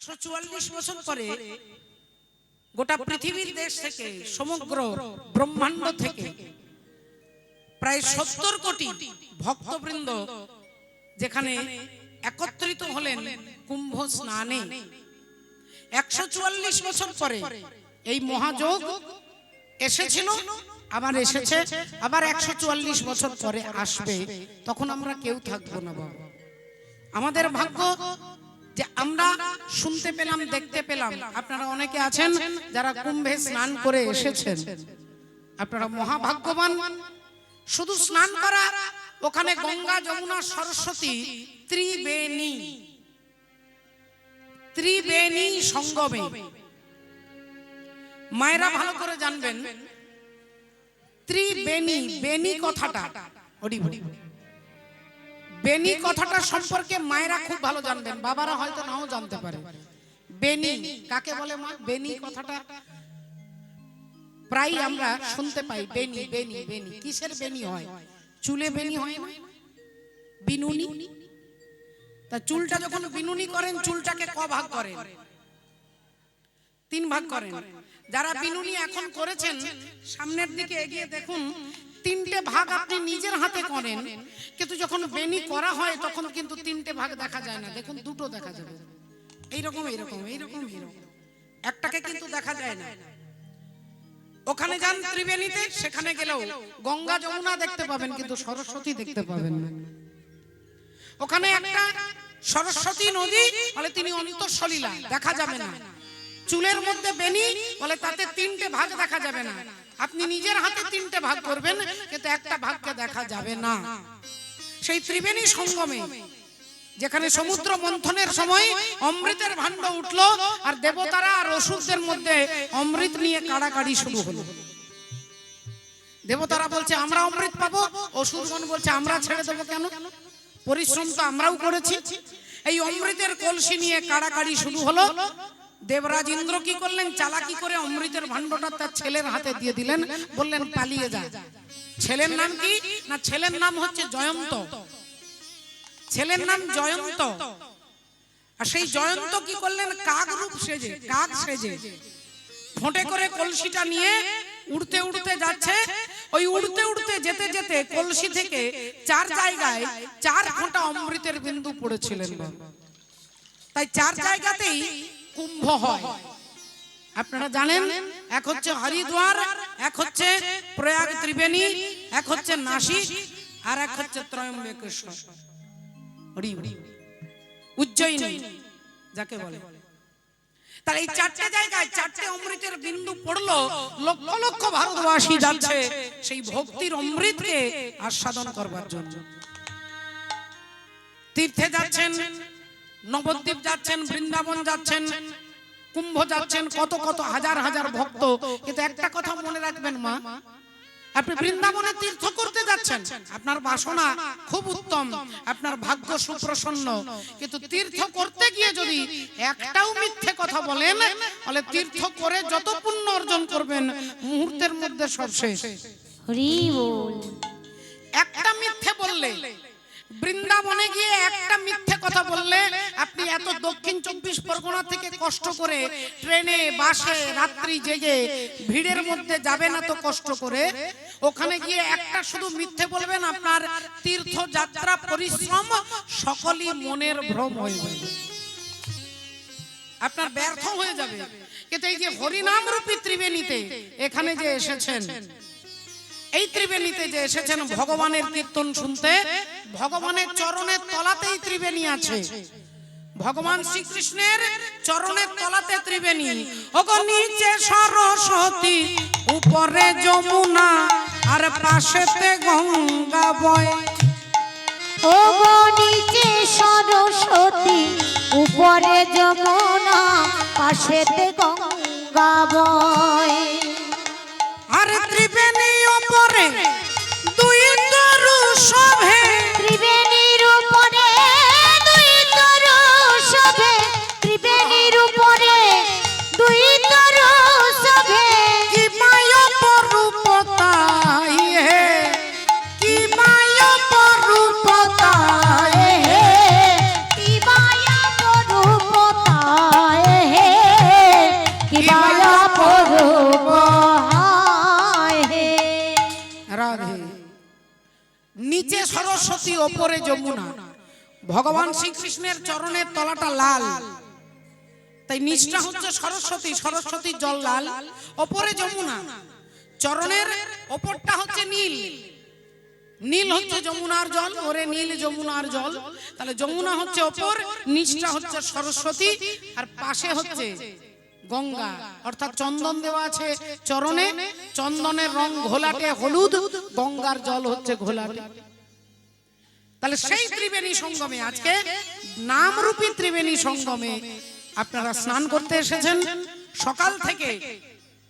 144 বছর পরে গোটা পৃথিবীর দেশ থেকে সমগ্র ব্রহ্মাণ্ড থেকে প্রায় 70 কোটি ভক্তবৃন্দ যেখানে একত্রিত হলেন কুম্ভ স্নানে। 144 বছর পরে এই মহাযোগ এসেছিল, আবার এসেছে, আবার 144 বছর পরে আসবে। তখন আমরা কেউ থাকবো না বাবা। আমাদের ভাগ্য যে আমরা শুনতে পেলাম, দেখতে পেলাম। আপনারা অনেকে আছেন যারা কুম্ভে স্নান করে এসেছেন, আপনারা মহাভাগ্যবান। শুধু স্নান করা, ওখানে গঙ্গা, যমুনা, সরস্বতী ত্রিবেণী সঙ্গমে। মায়েরা ভালো করে জানবেন ত্রিবেণী, বেণী কথাটা, বেণী কথাটা সম্পর্কে মায়েরা খুব ভালো জানবেন, বাবারা হয়তো নাও জানতে পারে। বেণী কাকে বলে মা? বেণী কথাটা প্রায় আমরা শুনতে পাই। বেণী বেণী বেণী, কিসের বেণী হয়? চুলে বেণী হয় না, বিনুনি। তা চুলটা যখন বিনুনি করেন, চুলটাকে ক ভাগ করেন? 3 ভাগ করেন। যারা বিনুনি এখন করেছেন সামনের দিকে এগিয়ে দেখুন, 3টে ভাগ আপনি নিজের হাতে করেন, কিন্তু যখন বেণী করা হয় তখন কিন্তু 3টে ভাগ দেখা যায় না। দেখুন 2টো দেখা যাবে, এইরকম এইরকম এইরকম এইরকম, একটাকে কিন্তু দেখা যায় না। ওখানে যান ত্রিবেণীতে, সেখানে গেলেও গঙ্গা যমুনা দেখতে পাবেন, কিন্তু সরস্বতী দেখতে পাবেন না। ওখানে একটা সরস্বতী নদী বলে তিনি অন্তঃসলীলা, দেখা যাবে না। চুলের মধ্যে বেণী বলে তাতে 3টে ভাগ দেখা যাবে না। আপনি নিজের হাতে 3টে ভাগ করবেন, কিন্তু একটা ভাগকে দেখা যাবে না। সেই ত্রিবেণী সঙ্গমে যেখানে সমুদ্র মন্থনের সময় অমৃতের ভাণ্ড উঠলো, আর দেবতারা আর অসুরদের মধ্যে অমৃত নিয়ে কাড়াকাড়ি শুরু হলো। দেবতারা বলছে আমরা অমৃত পাবো, অসুরগণ বলছে আমরা ছেড়ে দেবো কেন, পরিশ্রম তো আমরাও করেছি। এই অমৃতের কলসি নিয়ে কাড়াকাড়ি শুরু হলো। দেবরাজ ইন্দ্র কি করলেন? চালাকি করে অমৃতের ভাণ্ডটা তার ছেলের হাতে দিয়ে দিলেন, বললেন পালিয়ে যা। ছেলের নাম কি? না, ছেলের নাম হচ্ছে জয়ন্ত। ছেলের নাম জয়ন্ত। আর সেই জয়ন্ত কি করলেন? কাক রূপ সেজে, কাক সেজে ফোঁটে করে কলসিটা নিয়ে উড়তে উড়তে যাচ্ছে। ওই উড়তে উড়তে যেতে যেতে কলসি থেকে 4 জায়গায় 4 ফোঁটা অমৃতের বিন্দু পড়েছিলেন। তাই 4 জায়গাতেই কুম্ভ হয়। আপনারা জানেন, এক হচ্ছে হরিদ্বার, এক হচ্ছে প্রয়াগ ত্রিবেণী, এক হচ্ছে নাসিক, আর এক হচ্ছে ত্রয়ম্বকেশ্বর, উজ্জয়িনী যাকে বলে। তার এই 4টে জায়গায় 4টে অমৃতের বিন্দু পড়লো। লক্ষ লক্ষ ভারতবাসী যাচ্ছে সেই ভক্তির অমৃতকে আস্বাদন করবার জন্য। তীর্থে যাচ্ছেন, নবদ্বীপ যাচ্ছেন, বৃন্দাবন যাচ্ছেন, কুম্ভ যাচ্ছেন, কত কত হাজার হাজার ভক্ত। কিন্তু একটা কথা মনে রাখবেন মা, আপনি বৃন্দাবনে তীর্থ করতে যাচ্ছেন, আপনার বাসনা খুব উত্তম, আপনার ভাগ্য সুপ্রসন্ন, কিন্তু তীর্থ করতে গিয়ে যদি একটাও মিথ্যে কথা বলেন, তাহলে তীর্থ করে যত পুণ্য অর্জন করবেন মুহূর্তের মধ্যে সব শেষ। হরি বল। একটা মিথ্যে বললে, বৃন্দাবনে গিয়ে একটা মিথ্যে কথা বললে, আপনি এত দক্ষিণ 24 পরগনা থেকে কষ্ট করে ট্রেনে, বাসে, রাত্রি জেগে ভিড়ের মধ্যে যাবেন এত কষ্ট করে, ওখানে গিয়ে একটা শুধু মিথ্যে বলবেন, আপনার তীর্থযাত্রা পরিশ্রম সকলই মনের ভ্রম হয়ে যাবে, আপনার ব্যর্থ হয়ে যাবে। কিন্তু এই যে হরিনাম রূপী ত্রিবেণীতে এখানে যে এসেছেন, এই ত্রিবেণীতে যে এসেছেন ভগবানের কীর্তন শুনতে, ভগবানের চরণের তলাতেই ত্রিবেণী আছে। ভগবান শ্রীকৃষ্ণের চরণের তলাতে ত্রিবেণী। ওগো নিচে সরস্বতী, উপরে যমুনা, আর পাশেতে গঙ্গা বয়। ওগো নিচে সরস্বতী, উপরে যমুনা, পাশেতে গঙ্গা বয়। আর ত্রিবেণী উপরে দুই তরু শোভে, ত্রিবেণীর উপরে দুই তরু শোভে, ত্রিবেণীর উপরে দুই তরু শোভে। কি মায়াপরূপতাই হে, কি মায়াপরূপতাই হে, কি মায়াপরূপতাই সরস্বতী, ওপরে যমুনা। ভগবান শ্রীকৃষ্ণের চরণের তলাটা লাল, তাই নিচটা হচ্ছে সরস্বতী, সরস্বতীর জল লাল, ওপরে যমুনা। চরণের ওপরটা হচ্ছে নীল, নীল হচ্ছে যমুনার জল, ওরে নীল যমুনার জল। তাহলে যমুনা হচ্ছে ওপর, নিচটা হচ্ছে সরস্বতী, আর পাশে হচ্ছে গঙ্গা, অর্থাৎ চন্দন দেওয়া আছে চরণে, চন্দনের রং ঘোলাটে হলুদ, গঙ্গার জল হচ্ছে ঘোলাটে। তাহলে সেই ত্রিবেণী সঙ্গমে আজকে নামরূপী ত্রিবেণী সঙ্গমে আপনারা স্নান করতে এসেছেন। সকাল থেকে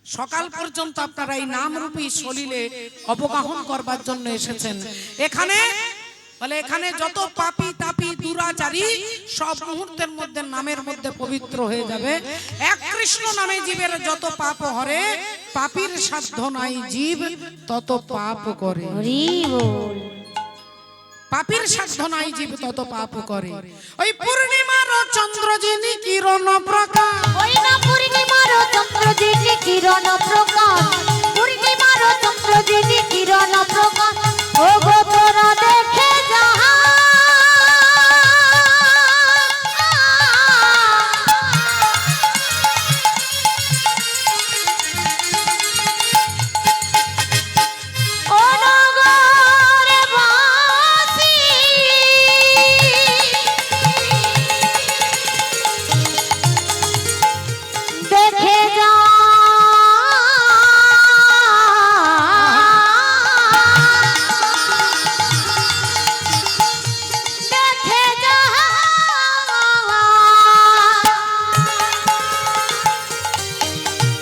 সকাল পর্যন্ত আপনারা এই নামরূপী সলিলে অবগাহন করবার জন্য এসেছেন। এখানে বলে এখানে যত পাপী তাপী দুরাচারী সব মুহূর্তের মধ্যে নামের মধ্যে পবিত্র হয়ে যাবে। এক কৃষ্ণ নামে জীবের যত পাপ হরে, পাপীর সাধ্য নাই জীব তত পাপ করে। হরি বল। পাপীর সাধ্য নাই জীব তত পাপ করে। ওই পূর্ণিমার চন্দ্র যিনি কিরণ প্রকাশ, ওই না পূর্ণিমার চন্দ্র যিনি কিরণ প্রকাশ, পূর্ণিমার চন্দ্র যিনি কিরণ প্রকাশ, ও গো তোরা দেখে যাহা ও নগরে বাসী, দেখে যা দেখে যা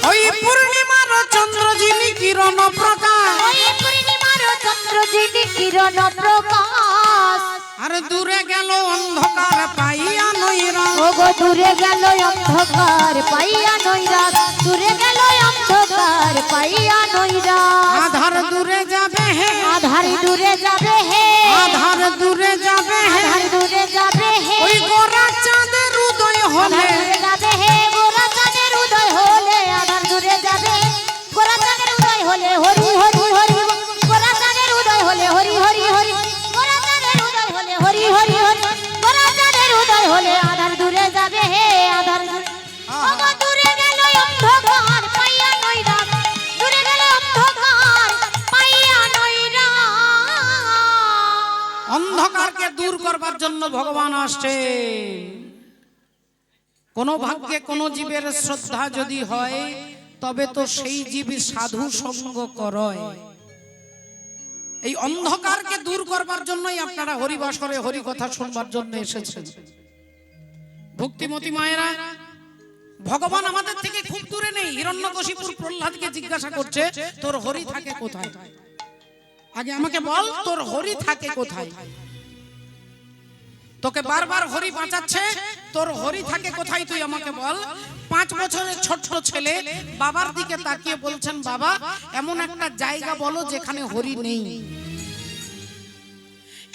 ওই পূর্ণিমার চন্দ্র যিনি কিরণ প্রকাশ, ওই পূর্ণিমার চন্দ্র যিনি কিরণ প্রকাশ, আর দূরে গেল অন্ধকার পাইয়া নৈরা, ও গো দূরে গেল অন্ধকার পাইয়া নৈরাত, দূরে গেল অন্ধকার পাইয়া নৈরাত, আধার দূরে যাবে হে, আধার দূরে যাবে হে, আধার দূরে যাবে হে, আধার দূরে যাবে হে, ওই গোরা চাঁদের উদয় হলে, আধার দূরে যাবে হে, গোরা চাঁদের উদয় হলে, আধার দূরে যাবে, গোরা চাঁদের উদয় হলে, হরি হরি হরি, গোরা চাঁদের উদয় হলে, হরি হরি হরি, গোরা চাঁদের উদয় হলে, হরি হরি হরি, গোরা চাঁদের উদয় হলে, আধার দূরে যাবে হে, আধার দূরে, ওগো দূরে গেল অন্ধকার পাইয়া নৈরাত, দূরে গেল অন্ধকার পাইয়া নৈরাত। অন্ধকারকে দূর করবার জন্য ভগবান আসছে। কোন ভাগ্যে কোন জীবের শ্রদ্ধা যদি হয়, তবে তো সেই জীব সাধু সঙ্গ করয়। এই অন্ধকারকে দূর করবার জন্যই আপনারা হরিবাসরে হরি কথা শুনবার জন্য এসেছেন। ভক্তিমতী মায়েরা, ভগবান আমাদের থেকে খুব দূরে নেই। হিরণ্যকশিপুর প্রহ্লাদকে জিজ্ঞাসা করছে, তোর হরি থাকে কোথায়? আগে আমাকে বল, তোর হরি থাকে কোথায়? তোকে বারবার হরি বাঁচাচ্ছে, তোর হরি থাকে কোথায় তুই আমাকে বল। 5 বছরের ছোট্ট ছেলে বাবার দিকে তাকিয়ে বলছেন, বাবা এমন একটা জায়গা বলো যেখানে হরি নেই,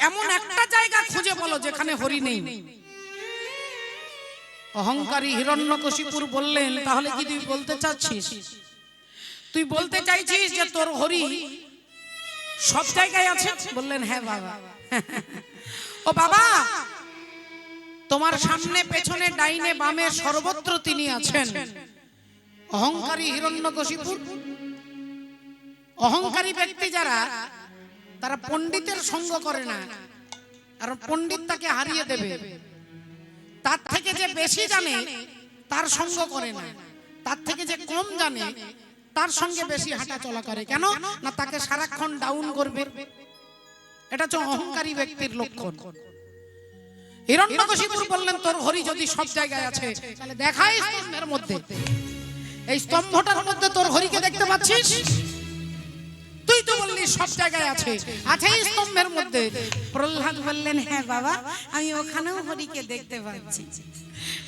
এমন একটা জায়গা খুঁজে বলো যেখানে হরি নেই। অহংকারী হিরণ্যকশিপুর বললেন, তাহলে কি তুই বলতে চাচ্ছিস, তুই বলতে চাইছিস যে তোর হরি সব জায়গায় আছে? বললেন, হ্যাঁ বাবা। ও বাবা, তোমার সামনে পেছনে ডাইনে বামে সর্বত্র তিনি আছেন। অহংকারী হিরণ্যকশিপুর, অহংকারী ব্যক্তি যারা, তারা পণ্ডিতের সঙ্গ করে না, আর পণ্ডিত তাকে হারিয়ে দেবে। তার থেকে যে বেশি জানে তার সঙ্গ করে না, তার থেকে যে কম জানে তার সঙ্গে বেশি হাঁটা চলা করে। কেন না, তাকে সারাক্ষণ ডাউন করবে। এটা হচ্ছে অহংকারী ব্যক্তির লক্ষণ। হিরণ্যকশিপুর বললেন, তোর হরি যদি সব জায়গায় আছে তাহলে দেখাই স্তম্ভের মধ্যে, এই স্তম্ভটার মধ্যে তোর হরিকে দেখতে পাচ্ছিস? তুই তো বললি সব জায়গায় আছে, আছে এই স্তম্ভের মধ্যে। প্রহ্লাদ বললেন, হ্যাঁ বাবা, আমি ওখানেও হরিকে দেখতে পাচ্ছি,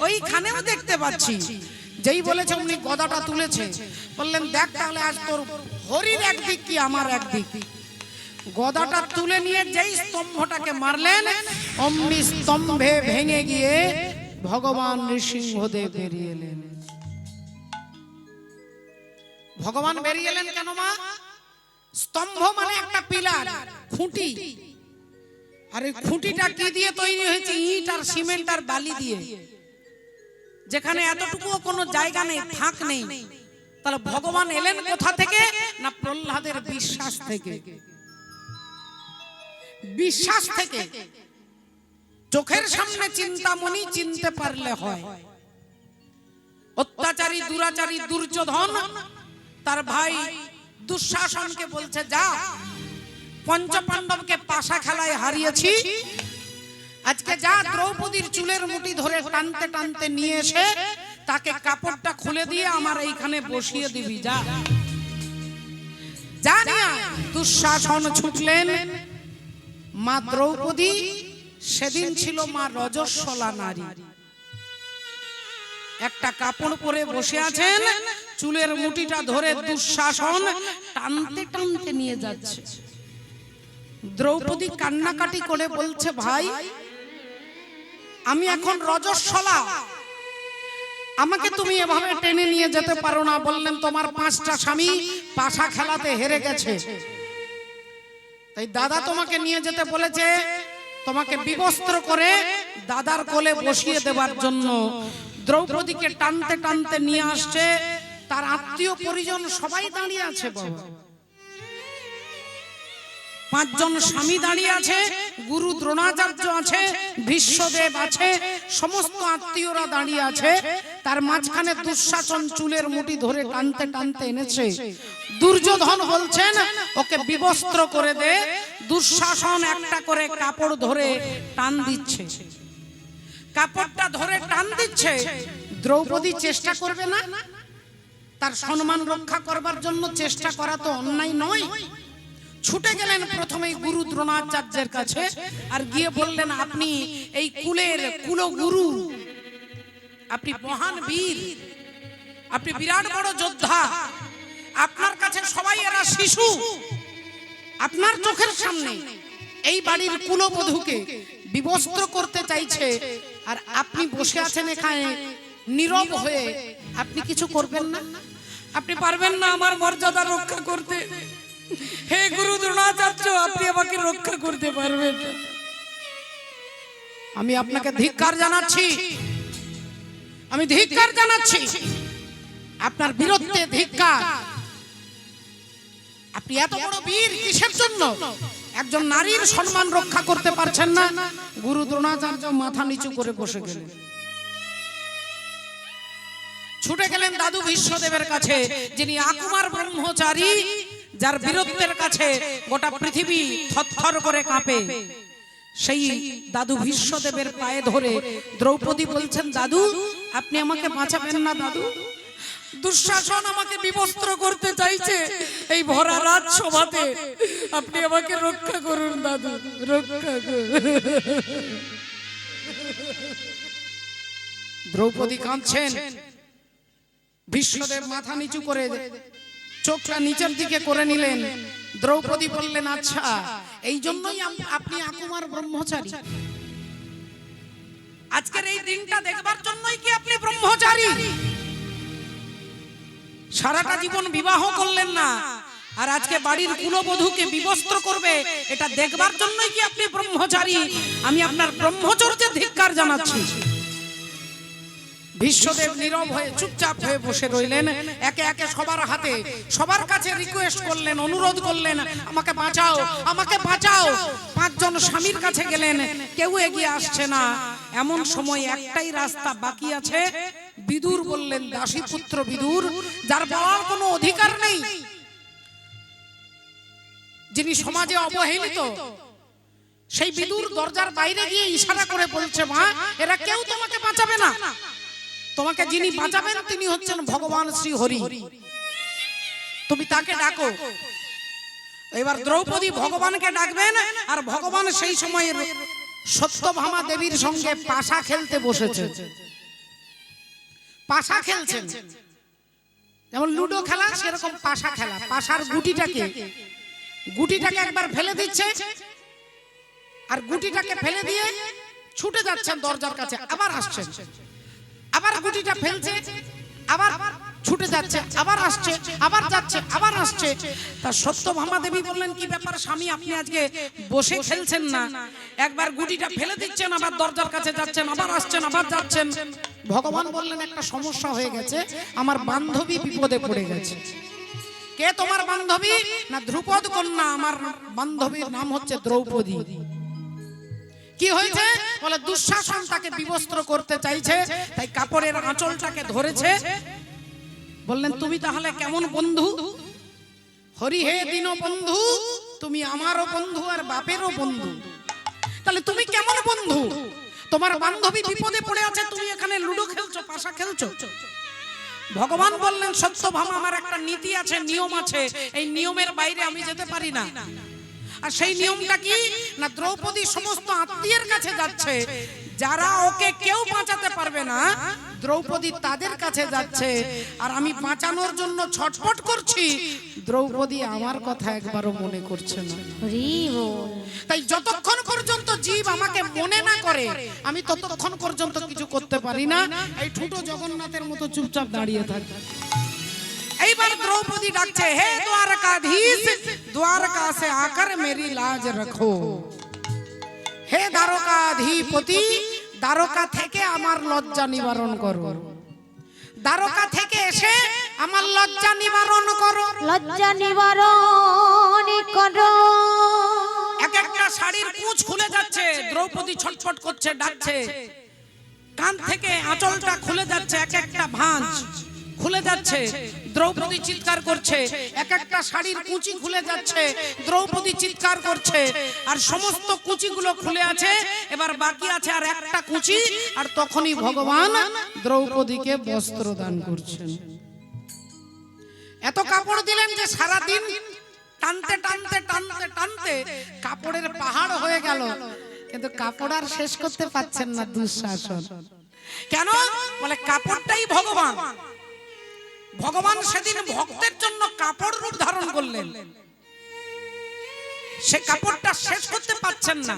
ওইখানেও দেখতে পাচ্ছি। যেই বলেছে অমনি গদাটা তুলেছে, বললেন, দেখ তাহলে আজ তোর হরির একদিক কি আমার একদিক। গদাটা তুলে নিয়ে যেই স্তম্ভটাকে মারলেন, অমনি স্তম্ভে ভেঙে গিয়ে ভগবান নৃসিংহদেব বেরিয়ে এলেন। ভগবান বেরিয়ে এলেন কেন মা? স্তম্ভ মানে একটা পিলার, খুঁটি। আর এই খুঁটিটা কি দিয়ে তৈরি হয়েছে? ইট আর সিমেন্ট আর বালি দিয়ে। যেখানে এতটুকুও কোনো জায়গা নেই, ফাঁক নেই। তাহলে ভগবান এলেন কোথা থেকে? না প্রহ্লাদের বিশ্বাস থেকে। বিশ্বাস থেকে। চোখের সামনে চিন্তামণি চিনতে পারলে হয়। অত্যাচারী দুরাচারী দুর্যোধন তার ভাই দুঃশাসনকে বলছে, যা পঞ্চপাণ্ডবকে পাশা খেলায় হারিয়েছি, আজকে যা দ্রৌপদীর চুলের মুঠি ধরে টানতে টানতে নিয়ে এসে তাকে কাপড়টা খুলে দিয়ে আমার এইখানে বসিয়ে দিবি, যা জানিয়া দুঃশাসন ছুটলেন। মা দ্রৌপদী সেদিন ছিল মা রজস্বলা নারী। একটা কাপড় পরে বসে আছেন, চুলের মুঠিটা ধরে দুঃশাসন টানতে টানতে নিয়ে যাচ্ছে। দ্রৌপদী কান্নাকাটি করে বলছে, ভাই আমি এখন রজস্বলা, আমাকে তুমি এভাবে টেনে নিয়ে যেতে পারো না। বললেন, তোমার 5টা স্বামী পাশা খেলাতে হেরে গেছে, তাই দাদা তোমাকে নিয়ে যেতে বলেছে, তোমাকে বিবস্ত্র করে দাদার কোলে বসিয়ে দেবার জন্য। দ্রৌপদীকে টানতে টানতে নিয়ে আসছে, তার আত্মীয় পরিজন সবাই দাঁড়িয়ে আছে। বাবা, 5 জন স্বামী দাঁড়িয়ে আছে, গুরু দ্রোণাচার্য আছে, ভীষ্মদেব আছে, সমস্ত আত্মীয়রা দাঁড়িয়ে আছে। তার মাঝখানে দুঃশাসন চুলের মুঠি ধরে টানতে টানতে এনেছে। দুর্যোধন বলছেন, ওকে বিবস্ত্র করে দে। দুঃশাসন একটা করে কাপড় ধরে টান দিচ্ছে, কাপড়টা ধরে টান দিচ্ছে। দ্রৌপদী চেষ্টা করবে না তার সম্মান রক্ষা করবার জন্য? চেষ্টা করা তো অন্যায় নয়। ছুটে গেলেন প্রথমেই গুরু দ্রোণাচার্যের কাছে, আর গিয়ে বললেন, আপনি এই কুলের কুলগুরু, আপনি মহান বীর, আপনি বিরাট বড় যোদ্ধা, আপনার কাছে সবাই এরা শিশু। আপনার চোখের সামনে এই বাড়ির কুলবধূকে বিবস্ত্র করতে চাইছে, আর আপনি বসে আছেন এখানে নীরব হয়ে। আপনি কিছু করবেন না? আপনি পারবেন না আমার মর্যাদা রক্ষা করতে? হে গুরু দ্রোণাচার্য, আপনি আমাকে রক্ষা করতে পারবেন না? আমি আপনাকে ধিক্কার জানাচ্ছি, আমি ধিক্কার জানাচ্ছি, আপনার বিরুদ্ধে ধিক্কার। আপনি এত বড় বীর কিসের জন্য? একজন নারীর সম্মান রক্ষা করতে পারছেন না? গুরু দ্রোণাচার্য মাথা নিচু করে বসে গেলেন। ছুটে গেলেন দাদু ভীষ্মদেবের কাছে, যিনি আকুমার ব্রহ্মচারী, যার বীরত্বের কাছে গোটা পৃথিবী থরথর করে কাঁপে। সেই দাদু ভীষ্মদেবের পায়ে ধরে দ্রৌপদী বলছেন, দাদু আপনি আমাকে বাঁচাবেন না? দাদু, দুঃশাসন আমাকে বিবস্ত্র করতে চাইছে এই ভরা রাজসভাতে, আপনি আমাকে রক্ষা করুন দাদু, রক্ষা করুন। দ্রৌপদী কাঁদছেন। ভীষ্মদেব মাথা নিচু করে চোখটা নিচের দিকে করে নিলেন। দ্রৌপদী বললেন, আচ্ছা এই জন্যই আপনি আকুমার ব্রহ্মচারী? আজকের এই দিনটা দেখবার জন্যই কি আপনি ব্রহ্মচারী? সারাটা জীবন বিবাহ করলেন না, আর আজকে বাড়ির কুলবধূকে বিবস্ত্র করবে, এটা দেখবার জন্যই কি আপনি ব্রহ্মচারী? আমি আপনার ব্রহ্মচর্যের ধিক্কার জানাচ্ছি। ভীষ্মদেব নীরব হয়ে চুপচাপ হয়ে বসে রইলেন। একে একে সবার হাতে সবার কাছে রিকোয়েস্ট করলেন, অনুরোধ করলেন, আমাকে বাঁচাও, আমাকে বাঁচাও। 5 জন স্বামীর কাছে গেলেন, কেউ এগিয়ে আসছে না। এমন সময় একটাই রাস্তা বাকি আছে। বিদুর বললেন, দাসীপুত্র বিদুর, যার বলার কোনো অধিকার নেই, যিনি সমাজে অবহেলিত, সেই বিদুর দরজার বাইরে গিয়ে ইশারা করে বলছে, মা এরা কেউ তোমাকে বাঁচাবে না, তোমাকে যিনি বাঁচাবেন তিনি হচ্ছেন ভগবান শ্রী হরি, তুমি তাকে ডাকো। এবার দ্রৌপদী ভগবানকে ডাকবেন, আর ভগবান সেই সময়ের সত্যভামা দেবীর সঙ্গে পাশা খেলতে বসেছে। পাশা খেলছেন, যেমন লুডো খেলা সেরকম পাশা খেলা। পাশার গুটিটাকে একবার ফেলে দিচ্ছে, আর গুটিটাকে ফেলে দিয়ে ছুটে যাচ্ছেন দরজার কাছে, আবার আসছেন, আবার গুটিটা ফেলছে, আবার ছুটে যাচ্ছে, আবার আসছে, আবার যাচ্ছে, আবার আসছে। তা সত্যভামা দেবী বললেন, কি ব্যাপার স্বামী, আপনি আজকে বসে খেলছেন না, একবার গুটিটা ফেলে দিচ্ছেন, আবার দরজার কাছে যাচ্ছেন, আবার আসছেন, আবার যাচ্ছেন। ভগবান বললেন, একটা সমস্যা হয়ে গেছে, আমার বান্ধবী বিপদে পড়ে গেছে। কে তোমার বান্ধবী? না ধ্রুপদ কন্যা, আমার বান্ধবীর নাম হচ্ছে দ্রৌপদী। কি হয়েছে? বলে দুঃশাসন তাকে বিবস্ত্র করতে চাইছে, তাই কাপড়ের আঁচলটাকে ধরেছে। বললেন, তুমি তাহলে কেমন বন্ধু? হরি হে দীন বন্ধু, তুমি আমারও বন্ধু আর বাপেরও বন্ধু। তাহলে তুমি কেমন বন্ধু? তোমার বান্ধবী বিপদে পড়ে আছে, তুমি এখানে লুডো খেলছো, পাশা খেলছো। ভগবান বললেন, সত্যভামা, আমার একটা নীতি আছে, নিয়ম আছে, এই নিয়মের বাইরে আমি যেতে পারি না। আর সেই নিয়মটা কি? না দ্রৌপদী সমস্ত আত্মীয়ের কাছে যাচ্ছে, যারা ওকে কেউ বাঁচাতে পারবে না, দ্রৌপদী তাদের কাছে যাচ্ছে। আর আমি বাঁচানোর জন্য ছটফট করছি, দ্রৌপদী আমার কথা একবারও মনে করছে না। তাই যতক্ষণ পর্যন্ত জীব আমাকে মনে না করে, আমি ততক্ষণ পর্যন্ত কিছু করতে পারি না। এই ঠুটো জগন্নাথের মতো চুপচাপ দাঁড়িয়ে থাকি। এইবার দ্রৌপদী ডাকছে, হে দ্বারকাধীশ, দ্বারকা সে আকার মেরি লাজ রাখো। হে দ্বারকাধিপতি, দ্বারকা থেকে আমার লজ্জা নিবারণ করো। দ্বারকা থেকে এসে আমার লজ্জা নিবারণ করো। লজ্জা নিবারণ করো। এক একটা শাড়ির কুঁচ খুলে যাচ্ছে, দ্রৌপদী ছটফট করছে, ডাকছে। কান থেকে আঁচলটা খুলে যাচ্ছে, এক একটা ভাঁজ খুলে যাচ্ছে, দ্রৌপদী চিৎকার করছে। এক একটা শাড়ির কুচি খুলে যাচ্ছে, দ্রৌপদী চিৎকার করছে। আর সমস্ত কুচিগুলো খুলে আছে, এবার বাকি আছে আর একটা কুচি। আর তখনই ভগবান দ্রৌপদীকে বস্ত্র দান করছেন। এত কাপড় দিলেন যে সারা দিন টানতে টানতে টানতে টানতে কাপড়ের পাহাড় হয়ে গেল, কিন্তু কাপড় আর শেষ করতে পারছেন না দুঃশাসন। কেন? বলে কাপড়টাই ভগবান। ভগবান সেদিন ভক্তের জন্য কাপড় রূপ ধারণ করলেন, সে কাপড়টা শেষ করতে পারছেন না,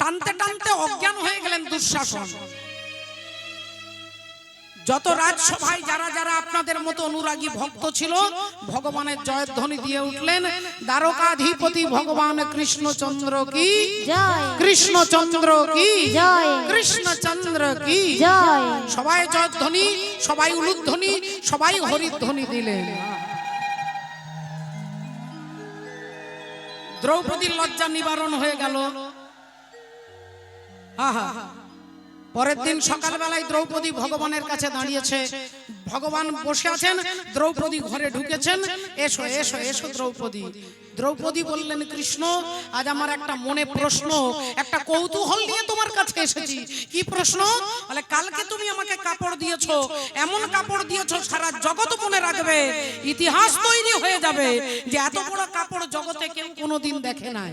টানতে টানতে অজ্ঞান হয়ে গেলেন দুঃশাসন। যত রাজসভায় যারা যারা আপনাদের মতো অনুরাগী ভক্ত ছিল, ভগবানের জয়ধ্বনি দিয়ে উঠলেন, দ্বারকাধিপতি ভগবান কৃষ্ণচন্দ্র কি জয়, কৃষ্ণচন্দ্র কি জয়, কৃষ্ণচন্দ্র কি জয়। সবাই জয়ধ্বনি, সবাই উলুধ্বনি, সবাই হরিধ্বনি দিলেন। দ্রৌপদীর লজ্জা নিবারণ হয়ে গেল। আহা, পরের দিন সকালবেলায় দ্রৌপদী ভগবানের কাছে দাঁড়িয়েছে, ভগবান বসে আছেন, দ্রৌপদী ঘরে ঢুকেছেন। এসো এসো এসো দ্রৌপদী। দ্রৌপদী বললেন, কৃষ্ণ, আজ আমার একটা মনে প্রশ্ন, একটা কৌতূহল নিয়ে তোমার কাছে এসেছি। কি প্রশ্ন? বলে, কালকে তুমি আমাকে কাপড় দিয়েছো, এমন কাপড় দিয়েছো সারা জগৎ মনে রাখবে, ইতিহাস তৈরি হয়ে যাবে যে এত বড় কাপড় জগতে কেউ কোনোদিন দেখে নাই।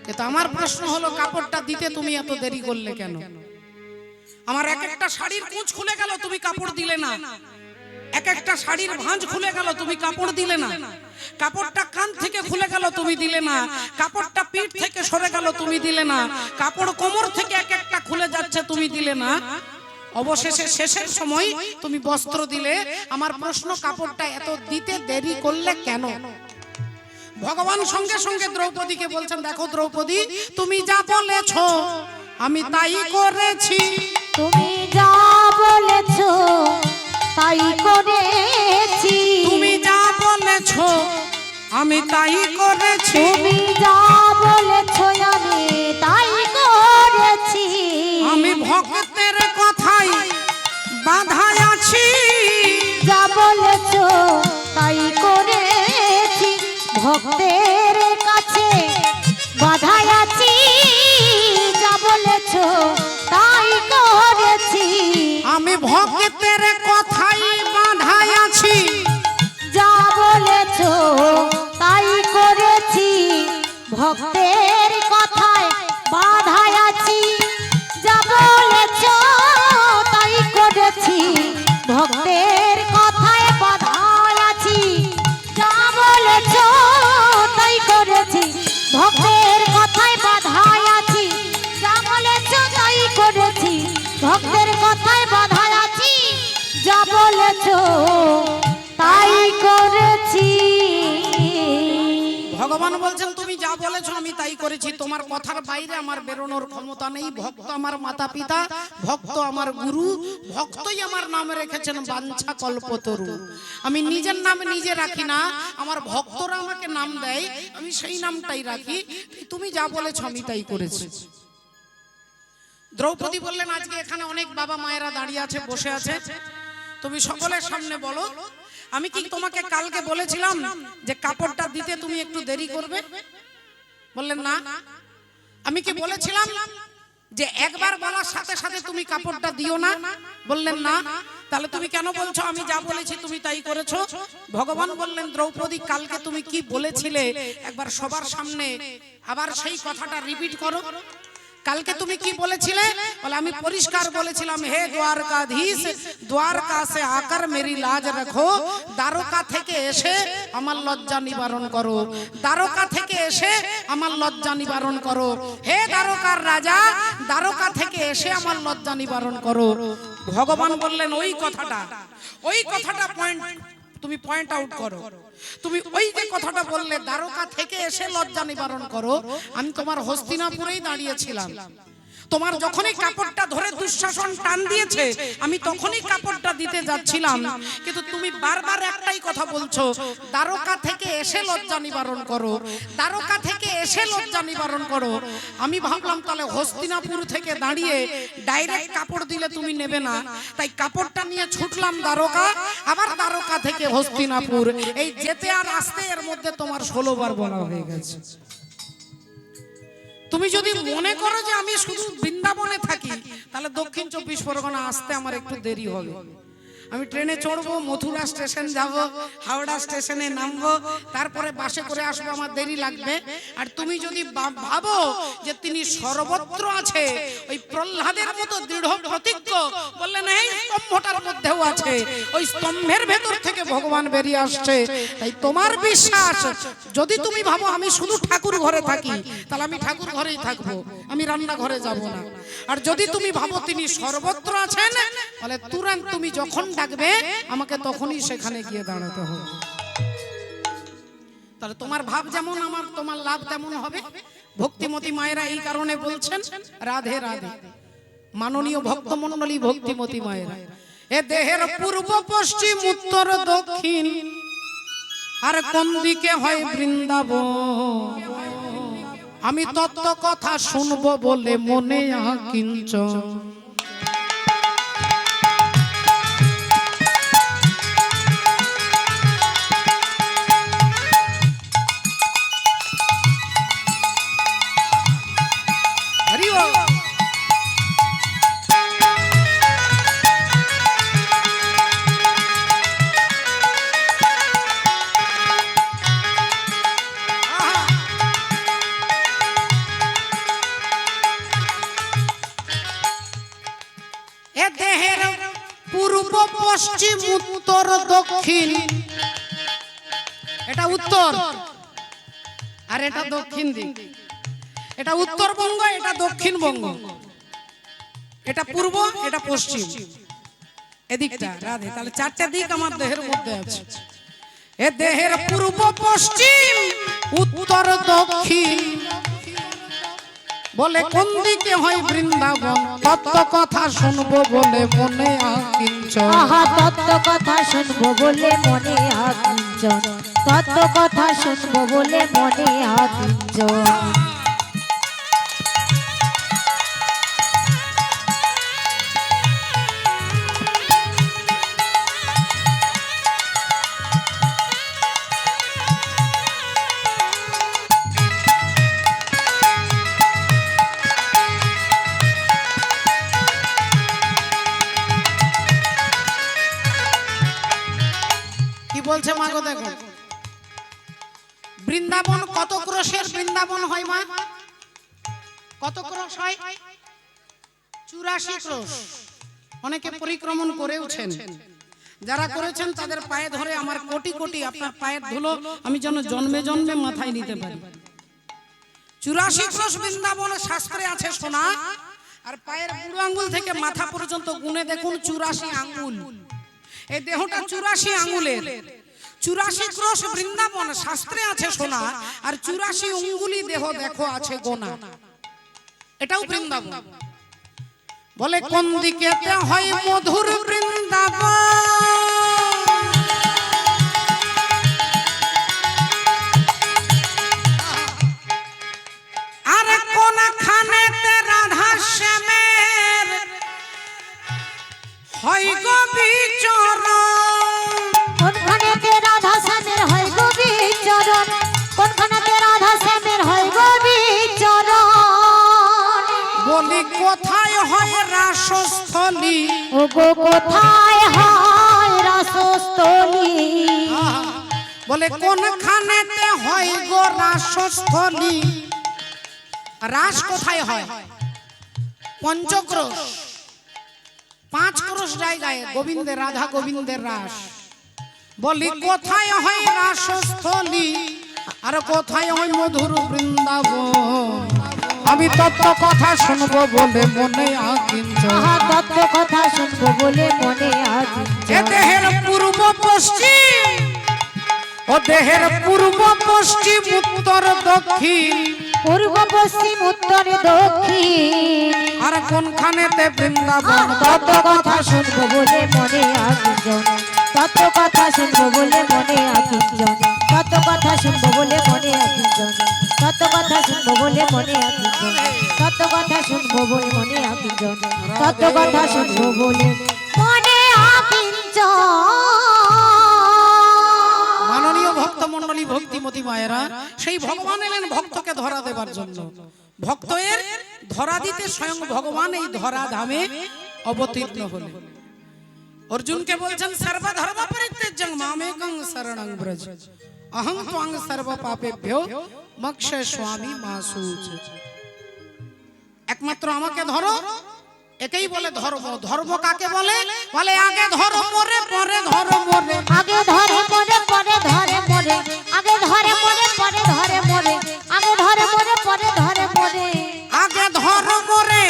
কিন্তু আমার প্রশ্ন হলো, কাপড়টা দিতে তুমি এত দেরি করলে কেন? আমার এক একটা শাড়ির কুঁচ খুলে গেল, তুমি কাপড় দিলে না। এক একটা শাড়ির ভাঁজ খুলে গেল, তুমি কাপড় দিলে না। কাপড়টা কান থেকে খুলে গেল, তুমি দিলে না। কাপড়টা পিঠ থেকে সরে গেল, তুমি দিলে না। কাপড় কোমর থেকে এক একটা খুলে যাচ্ছে, তুমি দিলে না। অবশেষে শেষের সময় তুমি বস্ত্র দিলে। আমার প্রশ্ন, কাপড়টা এত দিতে দেরি করলে কেন? ভগবান সঙ্গে সঙ্গে দ্রৌপদীকে বলছেন, দেখো দ্রৌপদী, তুমি যা বলেছো আমি তাই করেছি। তুমি যা বলেছো তাই করেছি। তুমি যা বলেছো আমি তাই করেছি। তুমি যা বলেছো আমি তাই করেছি। আমি ভক্তের কথাই বাধায় আছি। যা বলেছো তাই করেছি, ভক্তের কাছে বাধায় আছি। যা বলেছো তাই করেছি। আমি ভক্তের কথাই বাধায় আছি। যা বলেছো তাই করেছি, ভক্তের কথায় বাধায় আছি। যা বলেছো তাই করেছি, ভক্তের কথায় বাধায় আছি। যা বলেছো তাই করেছি, ভক্তের কথায় বাধায় আছি। যা বলেছো তাই করেছি, ভক্তের কথায় বাধায় আছি। যা বলে বলেছো তাই করেছি। ভগবান বলছেন তুমি যা বলেছো আমি তাই করেছি, তোমার কথার বাইরে আমার বেরোনোর ক্ষমতা নেই। ভক্ত আমার মাতা পিতা, ভক্ত আমার গুরু, ভক্তই আমার নাম রেখেছেন বাঞ্ছা কল্পতরু। আমি নিজের নাম নিজে রাখি না, আমার ভক্তরা আমাকে নাম দেয়, আমি সেই নামটাই রাখি। তুমি যা বলেছো আমি তাই করেছি। দ্রৌপদী বললেন আজকে এখানে অনেক বাবা মায়েরা দাঁড়িয়ে আছে, বসে আছে, তুমি সকলের সামনে বলো আমি কি তোমাকে কালকে বলেছিলাম যে কাপড়টা দিতে তুমি একটু দেরি করবে? বললেন না। আমি কি বলেছিলাম যে একবার বলার সাথে সাথে তুমি কাপড়টা দিও না? বললেন না। তাহলে তুমি কেন বলছো আমি যা বলেছি তুমি তাই করেছো? ভগবান বললেন দ্রৌপদী কালকে তুমি কি বলেছিলে একবার সবার সামনে আবার সেই কথাটা রিপিট করো। কালকে তুমি কি বলেছিলে? বলে আমি পরিষ্কার বলেছিলাম হে দ্বারকাধীশ, দ্বারকা সে আকার মেরি লাজ রাখো, দ্বারকা থেকে এসে আমার লজ্জা নিবারণ করো, দ্বারকা থেকে এসে আমার লজ্জা নিবারণ করো। হে দ্বারকার রাজা, দ্বারকা থেকে এসে আমার লজ্জা নিবারণ করো। ভগবান বললেন ওই কথাটা তুমি পয়েন্ট আউট করো। তুমি ওই যে কথাটা বললে দ্বারকা থেকে এসে লজ্জা নিবারণ করো, আমি তোমার হস্তিনাপুরেই দাঁড়িয়েছিলাম। তোমার যখনই কাপড়টা ধরে দুঃশাসন টান দিয়েছে আমি তখনই কাপড়টা দিতে যাচ্ছিলাম, কিন্তু তুমি বারবার একটাই কথা বলছো দ্বারকা থেকে এসে লজ্জা নিবারণ করো, দ্বারকা থেকে এসে লজ্জা নিবারণ করো। আমি ভাবলাম তাহলে হস্তিনাপুর থেকে দাঁড়িয়ে ডাইরেক্ট কাপড় দিলে তুমি নেবে না, তাই কাপড়টা নিয়ে ছুটলাম দ্বারকা, আবার দ্বারকা থেকে হস্তিনাপুর, এই যেতে আর আসতে এর মধ্যে তোমার 16 বার বলা হয়ে গেছে। তুমি যদি মনে করো যে আমি শুধু বৃন্দাবনে থাকি তাহলে দক্ষিণ 24 পরগনা আসতে আমার একটু দেরি হবে। আমি ট্রেনে চড়বো, মথুরা স্টেশন যাব, হাওড়া স্টেশনে নামবো, তারপরে বাসে করে আসবো, আমার দেরি লাগবে। আর তুমি যদি ভাবো যে তিনি সর্বত্র আছে, ওই প্রহ্লাদের মতো দৃঢ় প্রতিজ্ঞ, বললেন এই স্তম্ভটার মধ্যেও আছে, ওই স্তম্ভের ভেতর থেকে ভগবান বেরিয়ে আসছে। তাই তোমার বিশ্বাস যদি তুমি ভাবো আমি শুধু ঠাকুর ঘরে থাকি তাহলে আমি ঠাকুর ঘরেই থাকবো, আমি রান্না ঘরে যাব না। আর যদি তুমি ভাবো তিনি সর্বত্র আছেন তাহলে তুরন্ত তুমি যখন ডাকবে আমাকে তখনই সেখানে গিয়ে দাঁড়াতে হবে। তাহলে তোমার ভাব যেমন আমার তোমার লাভ তেমন হবে। ভক্তিমতী মায়েরা এই কারণে বলছেন রাধে রাধে। মাননীয় ভক্তমণ্ডলী ভক্তিমতী মায়েরা, এ দেহের পূর্ব পশ্চিম উত্তর দক্ষিণ আর কোন দিকে হয় বৃন্দাবন, আমি তত্ত্ব কথা শুনবো বলে মনে আকিঞ্চন। দেহের পূর্ব পশ্চিম উত্তর দক্ষিণ, এটা উত্তর আর এটা দক্ষিণ দিক, এটা উত্তরবঙ্গ এটা দক্ষিণবঙ্গ, এটা পূর্ব এটা পশ্চিম, এদিকটা রাধে। তাহলে 4টে দিক আমার দেহের মধ্যে আছে। এ দেহের পূর্ব পশ্চিম উত্তর দক্ষিণ বলে কোন দিকে হয় বৃন্দাবন, তত্ত্ব কথা শুনবো বলে মনে আকিঞ্চন। আহা তত্ত্ব কথা শুনবো বলে মনে আকিঞ্চন, তত্ত্ব কথা শুনবো বলে মনে আকিঞ্চন। বলছে মা গো দেখো বৃন্দাবন কত ক্রোশের বৃন্দাবন হয় মা? কত ক্রোশ হয়? 84 ক্রোশ। অনেকে পরিক্রমণ করেওছেন, যারা করেছেন তাদের পায়ে ধরে আমার কোটি কোটি আপনার পায়ের ধুলো আমি যেন জন্মে জন্মে মাথায় নিতে পারি। 84 ক্রোশ বৃন্দাবন শাস্ত্রে আছে শোনা, আর পায়ের বুড়ো আঙ্গুল থেকে মাথা পর্যন্ত গুনে দেখুন 84 আঙ্গুল। এই দেহটা 84 আঙ্গুলের, 84 ক্রোশ বৃন্দাবন শাস্ত্রে আছে শোনা, আর 84 অঙ্গুলি দেহ দেখো আছে গোনা, এটাও বৃন্দাবন। বলে কোন দিকেতে হয় মধুর বৃন্দাবন, আরে কোনখানেতে রাধা শ্যামের হয় গো বিচরণ, কোনখানেতে রাধা শ্যামের হয় গো বিচরণ, কোনখানেতে রাধা শ্যামের হয় গো বিচরণ। বলি কোথায় হয় রাসস্থলী, ও গো কোথায় হয় রাসস্থলী, বলে কোনখানেতে হয় গো রাসস্থলী। রাস কোথায় হয়? পঞ্চক্রোশ, 5 ক্রোশ জায়গায় গোবিন্দের, রাধা গোবিন্দের রাস। বলি কোথায় হয় রাসস্থলী, আর কোথায় হয় মধুর বৃন্দাবন। আমি তত্ত্ব কথা শুনবো বলে মনে আকিঞ্চন, আহা তত্ত্ব কথা শুনবো বলে মনে আকিঞ্চন। এ দেহের পূর্ব পশ্চিম, ও দেহের পূর্ব পশ্চিম উত্তর দক্ষিণ, পূর্ব পশ্চিম উত্তরে দক্ষিণ, আর কোনখানেতে বৃন্দাবন। তত্ত্ব কথা শুনবো বলে মনে আকিঞ্চন, তত্ত্ব কথা শুনবো বলে মনে আকিঞ্চন, তত্ত্ব কথা শুনবো বলে মনে আকিঞ্চন, তত্ত্ব কথা শুনবো বলে মনে আকিঞ্চন, তত্ত্ব কথা শুনবো বলে মনে আকিঞ্চন, তত্ত্ব কথা শুনবো বলে মনে আকিঞ্চন। মাননীয় ভক্ত মণ্ডলী, ভক্তিমতী মায়েরা, সেই ভগবান এলেন ভক্তকে ধরা দেবার জন্য। ভক্ত এর ধরা দিতে স্বয়ং ভগবান এই ধরা ধামে অবতীর্ণ হলেন। অর্জুনকে বলছেন সর্বধর্ম পরিত্যাজ্যং মামেকং শরণং ব্রজ, অহং ত্বং সর্ব পাপেভ্যো মোক্ষয়িষ্যামি মা শুচ। একমাত্র আমাকে ধরো, একেই বলে ধর্ম। ধর্ম কাকে বলে? বলে আগে ধরো মোরে, পরে ধরো মোরে, আগে ধরে মরে পরে ধরে মরে, আগে ধরে মরে পরে ধরে মরে, আগে ধরে মরে পরে ধরে মরে, আগে ধরো মোরে,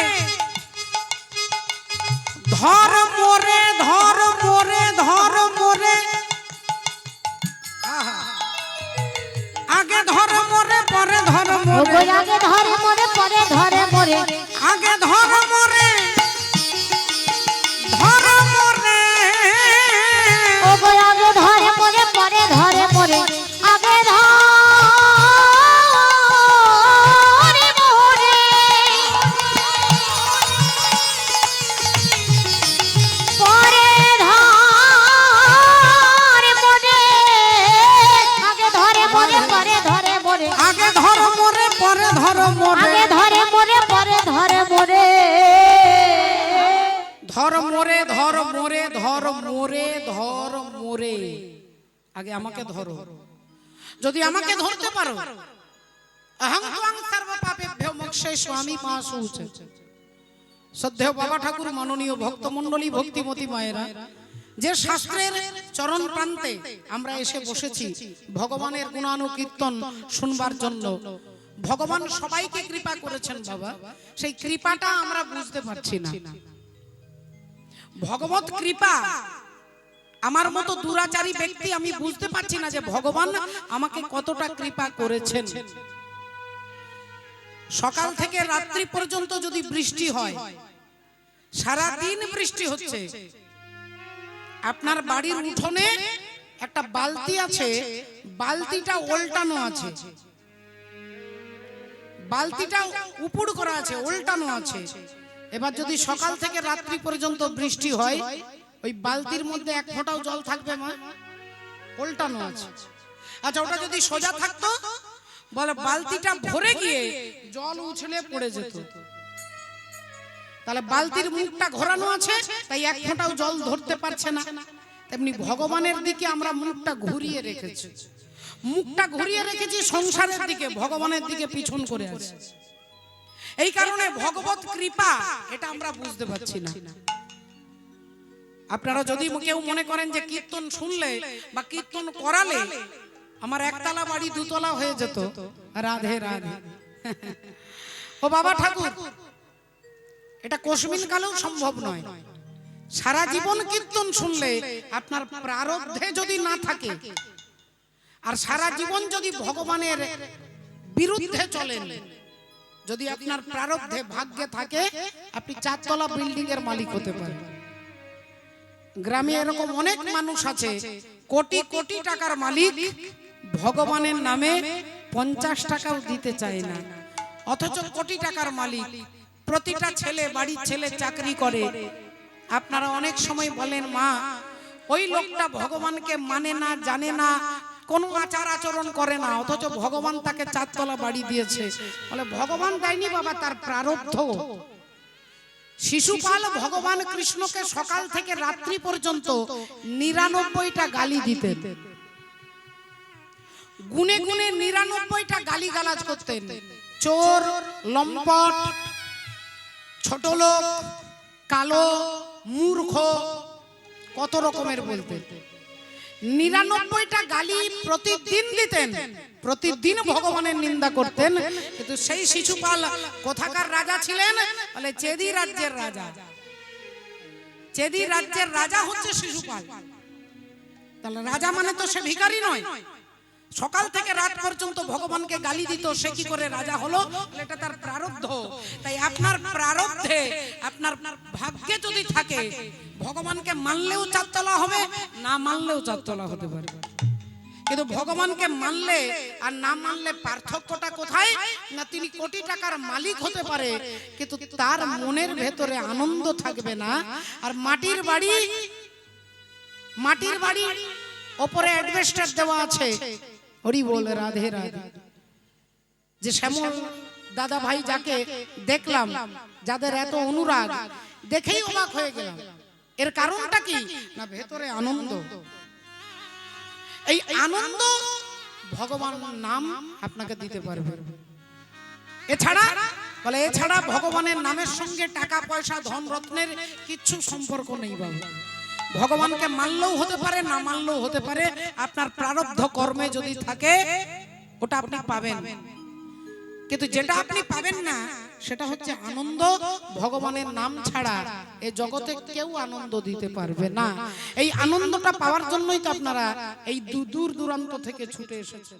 ধর মোরে, ধর মোরে, ধর মোরে, আগে ধর মোরে, পরে ধর ও মোরে, গো আগে ধরে মরে পরে ধরে মরে, আগে ধর মোরে, ধর মোরে, ও গো আগে ধরে মরে পরে ধরে মরে, আগে ধরে মরে, পরে ধরে মরে, আগে ধরে মরে পরে ধরে মরে, আগে ধর মোরে, পরে ধর মোরে, আগে ধরে মরে পরে ধরে মরে, ধর মোরে, ধর মোরে, ধর মোরে, ধর মোরে, আগে আমাকে ধরো। যদি আমাকে ধরতে পারো, অহং ত্বং সর্ব পাপেভ্যো মোক্ষয়িষ্যামি মা শুচ। শ্রদ্ধেয় বাবা ঠাকুর, মাননীয় ভক্ত মণ্ডলী, ভক্তিমতী মায়েরা, যে শাস্ত্রের চরণ প্রান্তে আমরা এসে বসেছি ভগবানের গুণানুকীর্তন শুনবার জন্য। ভগবান সবাইকে কৃপা করেছেন বাবা, সেই কৃপাটা আমরা বুঝতে পারছি না। ভগবত কৃপা, আমার মতো দুরাচারী ব্যক্তি আমি বুঝতে পারছি না যে ভগবান আমাকে কতটা কৃপা করেছেন। সকাল থেকে রাত্রি পর্যন্ত যদি বৃষ্টি হয়, সারা দিন বৃষ্টি হচ্ছে, আপনার বাড়ির উঠোনে একটা বালতি আছে, বালতিটা উল্টানো আছে, বালতিটা উপুড় করা আছে, উল্টানো আছে। এবার যদি সকাল থেকে রাত্রি পর্যন্ত বৃষ্টি হয়, ওই বালতির মধ্যে এক ফোঁটাও জল থাকবে মা? উল্টানো আছে। আচ্ছা, ওটা যদি সোজা থাকতো, বলে বালতিটা ভরে গিয়ে জল উছলে পড়ে যেত। তাহলে বালতির মুখটা ঘোরানো আছে, তাই এক ফোঁটাও জল ধরতে পারছে না। তেমনি ভগবানের দিকে আমরা মুখটা ঘুরিয়ে রেখেছি, মুখটা ঘুরিয়ে রেখেছি সংসারের দিকে, ভগবানের দিকে পিছন করে আছে। এই কারণে ভগবত কৃপা এটা আমরা বুঝতে পারছি না। আপনারা যদি কেউ মনে করেন যে কীর্তন শুনলে বা কীর্তন করালে আমার একতলা বাড়ি দুতলা হয়ে যেত, রাধে রাধে। ও বাবা ঠাকুর, এটা কোশমিন কালেও সম্ভব নয়। সারা জীবন কীর্তন শুনলে আপনার প্রারব্ধে যদি না থাকে, আর সারা জীবন যদি ভগবানের বিরুদ্ধে চলেন, যদি আপনার প্রারব্ধে ভাগ্যে থাকে, আপনি 4 তলা বিল্ডিং এর মালিক হতে পারেন। গ্রামে এরকম অনেক মানুষ আছে কোটি কোটি টাকার মালিক, ভগবানের নামে 50 টাকাও দিতে চায় না, অথচ কোটি টাকার মালিক। প্রতিটা ছেলে, বাড়ির ছেলে চাকরি করে। আপনারা অনেক সময় বলেন, মা ওই লোকটা ভগবানকে মানে না, জানে না, কোনো আচার আচরণ করে না, অথচ ভগবান তাকে 4 তলা বাড়ি দিয়েছে। বলে ভগবান দেয়নি বাবা, তার প্রারব্ধ। শিশুপাল ভগবান কৃষ্ণকে সকাল থেকে রাত্রি পর্যন্ত 99টা গালি দিতেন, গুনে গুনে 99টা গালি গালাজ করতেন। চোর, লম্পট, ছোট লোক, কালো, মূর্খ, কত রকমের বলতেন। 99টা গালি প্রতিদিন দিতেন, প্রতিদিন ভগবানের নিন্দা করতেন। কিন্তু সেই শিশুপাল কোথাকার রাজা ছিলেন? বলে চেদি রাজ্যের রাজা। চেদি রাজ্যের রাজা হচ্ছে শিশুপাল। তাহলে রাজা মানে তো সে ভিখারি নয়। সকাল থেকে রাত পর্যন্ত ভগবানকে গালি দিত, সে কি করে রাজা হলো? এটা তার প্রারব্ধ। তাই আপনার প্রারব্ধে, আপনার ভাগ্যে যদি থাকে, ভগবানকে মানলেও 4 তলা হবে, না মানলেও 4 তলা হতে পারে। কিন্তু ভগবানকে মানলে আর না মানলে পার্থক্যটা কোথায়? না তিনি কোটি টাকার মালিক হতে পারে, কিন্তু তার মনের ভেতরে আনন্দ থাকবে না। আর মাটির বাড়ি ওপরে অ্যাডভেস্টার দেওয়া আছে, হরি বল, রাধে রাধে। যে শ্যামল দাদা ভাই যাকে দেখলাম, যাদের এত অনুরাগ, দেখেই অবাক হয়ে গেলাম। এর কারণটা কি? না ভেতরে আনন্দ। এই আনন্দ ভগবান নাম আপনাকে দিতে পারবে। এছাড়া ভগবানের নামের সঙ্গে টাকা পয়সা, ধন রত্নের কিচ্ছু সম্পর্ক নেই বাবা। ভগবানকে মানলেও হতে পারে, না মানলেও হতে পারে। আপনার প্রারব্ধ কর্মে যদি থাকে, ওটা আপনি পাবেন। কিন্তু যেটা আপনি পাবেন না, সেটা হচ্ছে আনন্দ। ভগবানের নাম ছাড়া এই জগতে কেউ আনন্দ দিতে পারবে না। এই আনন্দটা পাওয়ার জন্যই তো আপনারা এই দূর দূরান্ত থেকে ছুটে এসেছেন।